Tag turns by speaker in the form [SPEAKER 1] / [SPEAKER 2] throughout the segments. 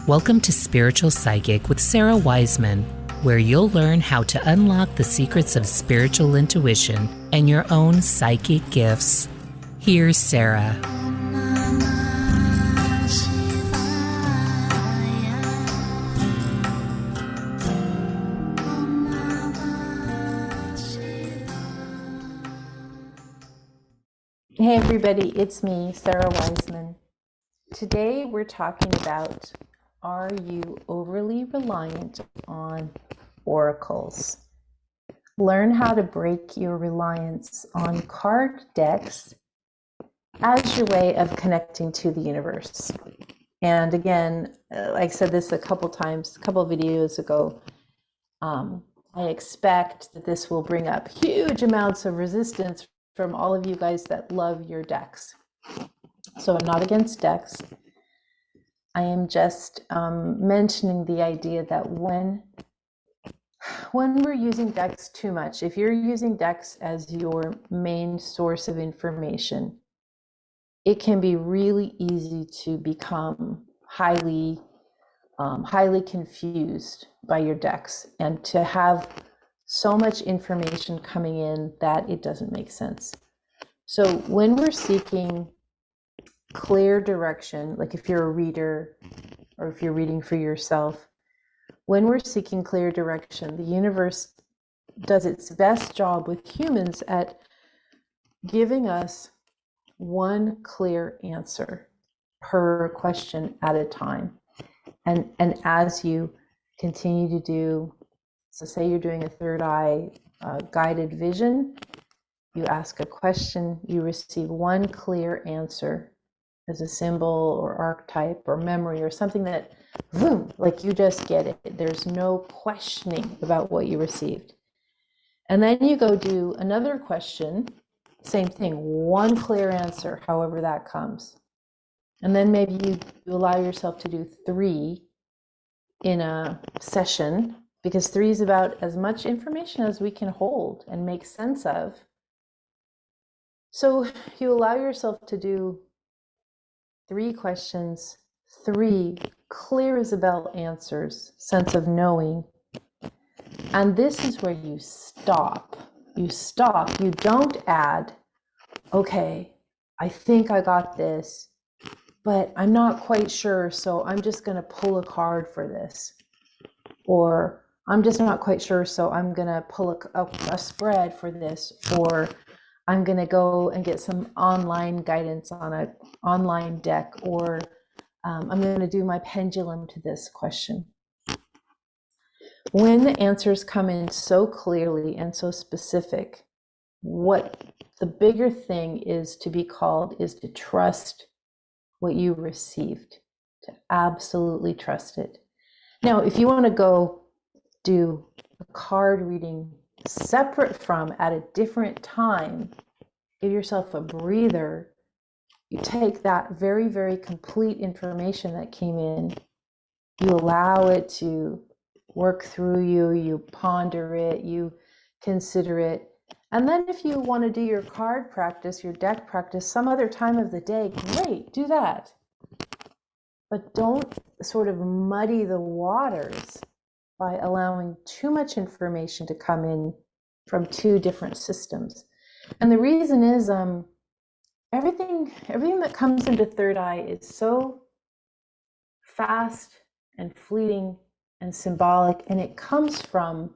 [SPEAKER 1] Welcome to Spiritual Psychic with Sarah Wiseman, where you'll learn how to unlock the secrets of spiritual intuition and your own psychic gifts. Here's Sarah.
[SPEAKER 2] Hey everybody, it's me, Sarah Wiseman. Today we're talking about, are you overly reliant on oracles? Learn how to break your reliance on card decks as your way of connecting to the universe. And again, I said this a couple times, a couple of videos ago, I expect that this will bring up huge amounts of resistance from all of you guys that love your decks. So I'm not against decks. I am just mentioning the idea that when we're using decks too much, if you're using decks as your main source of information, it can be really easy to become highly confused by your decks and to have so much information coming in that it doesn't make sense. So when we're seeking clear direction, like if you're a reader or if you're reading for yourself, when we're seeking clear direction, the universe does its best job with humans at giving us one clear answer per question at a time. And as you continue to do, so say you're doing a third eye guided vision, you ask a question, you receive one clear answer as a symbol or archetype or memory or something that, boom, like you just get it. There's no questioning about what you received. And then you go do another question, same thing, one clear answer, however that comes. And then maybe you allow yourself to do 3 in a session, because 3 is about as much information as we can hold and make sense of. So you allow yourself to do 3 questions, 3 clear as a bell answers, sense of knowing. And this is where you stop. You stop. You don't add, okay, I think I got this, but I'm not quite sure, so I'm just going to pull a card for this. Or I'm just not quite sure, so I'm going to pull a spread for this. Or I'm going to go and get some online guidance on an online deck. Or I'm going to do my pendulum to this question. When the answers come in so clearly and so specific, what the bigger thing is to be called is to trust what you received, to absolutely trust it. Now, if you want to go do a card reading separate from at a different time, give yourself a breather. You take that very, very complete information that came in, you allow it to work through you, you ponder it, you consider it. And then if you want to do your card practice, your deck practice, some other time of the day, great, do that. But don't sort of muddy the waters by allowing too much information to come in from 2 different systems. And the reason is everything that comes into third eye is so fast and fleeting and symbolic, and it comes from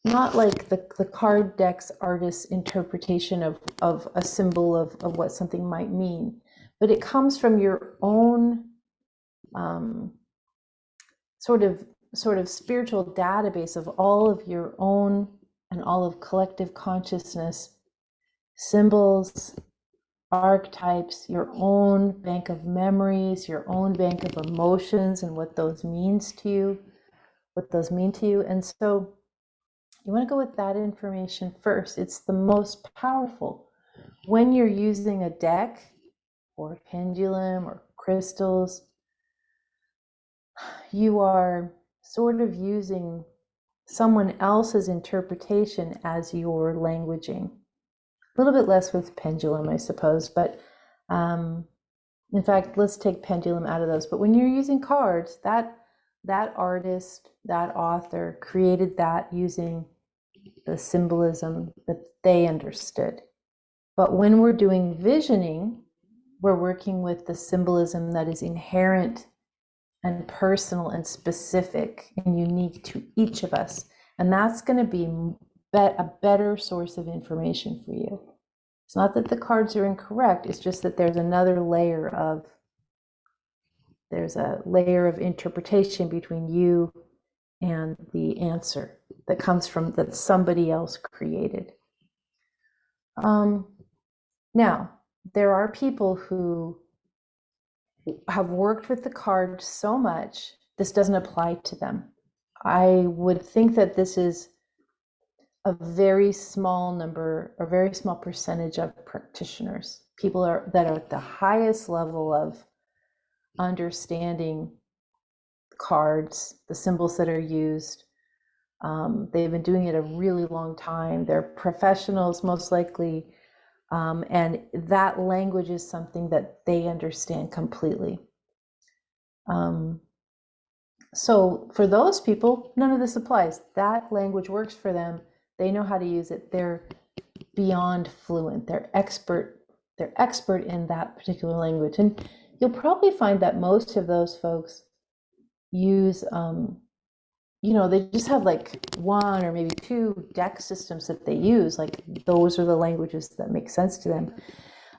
[SPEAKER 2] not like the card deck's artist's interpretation of a symbol of what something might mean, but it comes from your own sort of spiritual database of all of your own and all of collective consciousness, symbols, archetypes, your own bank of memories, your own bank of emotions, and what those mean to you. And so you want to go with that information first. It's the most powerful. When you're using a deck or a pendulum or crystals, you are sort of using someone else's interpretation as your languaging. A little bit less with pendulum, I suppose, but In fact, let's take pendulum out of those. But when you're using cards, that artist, that author created that using the symbolism that they understood. But when we're doing visioning, we're working with the symbolism that is inherent and personal and specific and unique to each of us. And that's going to be a better source of information for you. It's not that the cards are incorrect, it's just that there's a layer of interpretation between you and the answer that comes from that somebody else created. Now, there are people who have worked with the card so much, this doesn't apply to them. I would think that this is a very small number, a very small percentage of practitioners, people that are at the highest level of understanding cards, the symbols that are used. They've been doing it a really long time. They're professionals, most likely. And that language is something that they understand completely. So for those people, none of this applies. That language works for them. They know how to use it. They're beyond fluent. They're expert in that particular language. And you'll probably find that most of those folks use, they just have like one or maybe two deck systems that they use. Like those are the languages that make sense to them.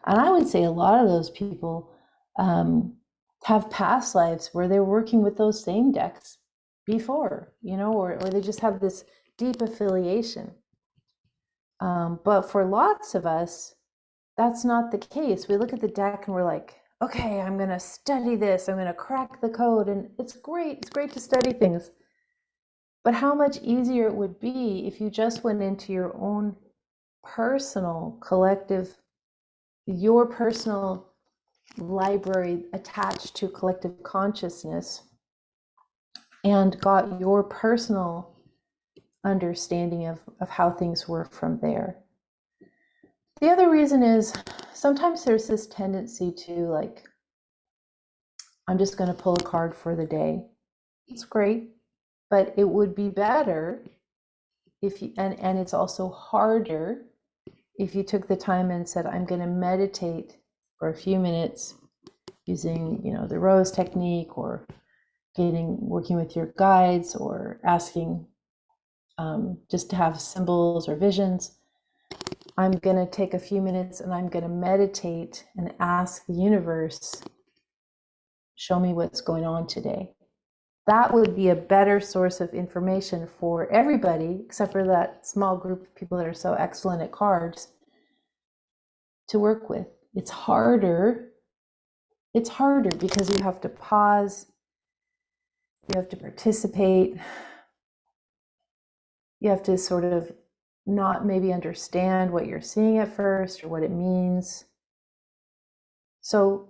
[SPEAKER 2] And I would say a lot of those people have past lives where they're working with those same decks before, or they just have this deep affiliation. But for lots of us, that's not the case. We look at the deck and we're like, okay, I'm going to study this. I'm going to crack the code. And it's great. It's great to study things. But how much easier it would be if you just went into your own personal collective, your personal library attached to collective consciousness and got your personal understanding of how things were from there. The other reason is sometimes there's this tendency to like, I'm just going to pull a card for the day. It's great, but it would be better if you, and it's also harder if you took the time and said, I'm going to meditate for a few minutes using, the rose technique or working with your guides or asking just to have symbols or visions. I'm going to take a few minutes and I'm going to meditate and ask the universe, show me what's going on today. That would be a better source of information for everybody, except for that small group of people that are so excellent at cards, to work with. It's harder. It's harder because you have to pause, you have to participate, you have to sort of not maybe understand what you're seeing at first or what it means. So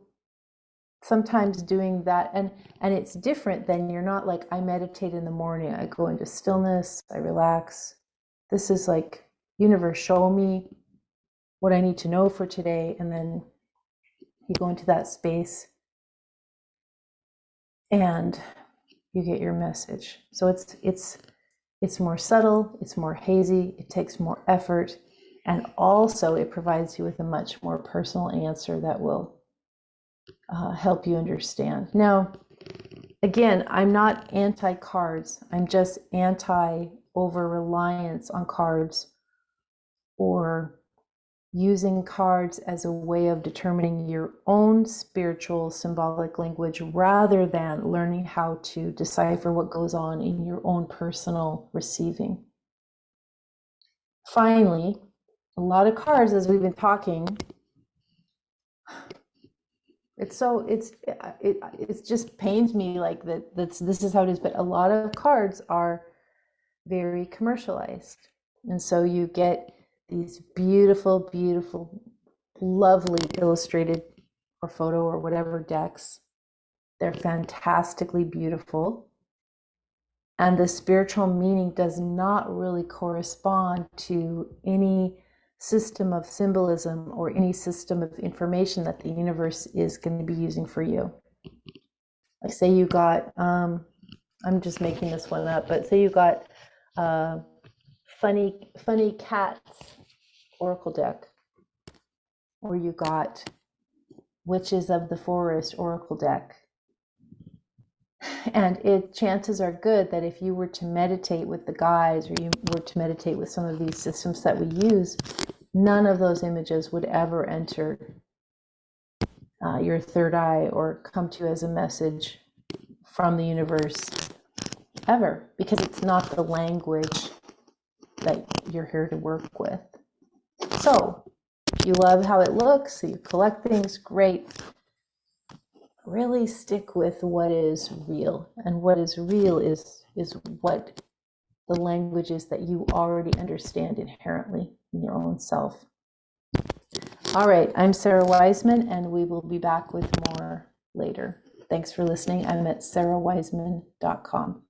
[SPEAKER 2] sometimes doing that, and it's different than you're not like, I meditate in the morning, I go into stillness, I relax. This is like, universe, show me what I need to know for today, and then you go into that space and you get your message. So it's more subtle, it's more hazy, it takes more effort, and also it provides you with a much more personal answer that will help you understand. Now, again, I'm not anti-cards. I'm just anti-over-reliance on cards or using cards as a way of determining your own spiritual symbolic language rather than learning how to decipher what goes on in your own personal receiving. Finally, a lot of cards, as we've been talking, it just pains me like this is how it is, but a lot of cards are very commercialized. And so you get these beautiful, beautiful, lovely illustrated or photo or whatever decks. They're fantastically beautiful. And the spiritual meaning does not really correspond to any system of symbolism or any system of information that the universe is going to be using for you. Like say you got, I'm just making this one up, but say you got funny cats oracle deck, or you got witches of the forest oracle deck. And chances are good that if you were to meditate with the guides, or you were to meditate with some of these systems that we use, none of those images would ever enter your third eye or come to you as a message from the universe ever, because it's not the language that you're here to work with. So you love how it looks, so you collect things, great. Really stick with what is real, and what is real is what the language is that you already understand inherently in your own self. All right, I'm Sarah Wiseman, and we will be back with more later. Thanks for listening. I'm at sarahwiseman.com.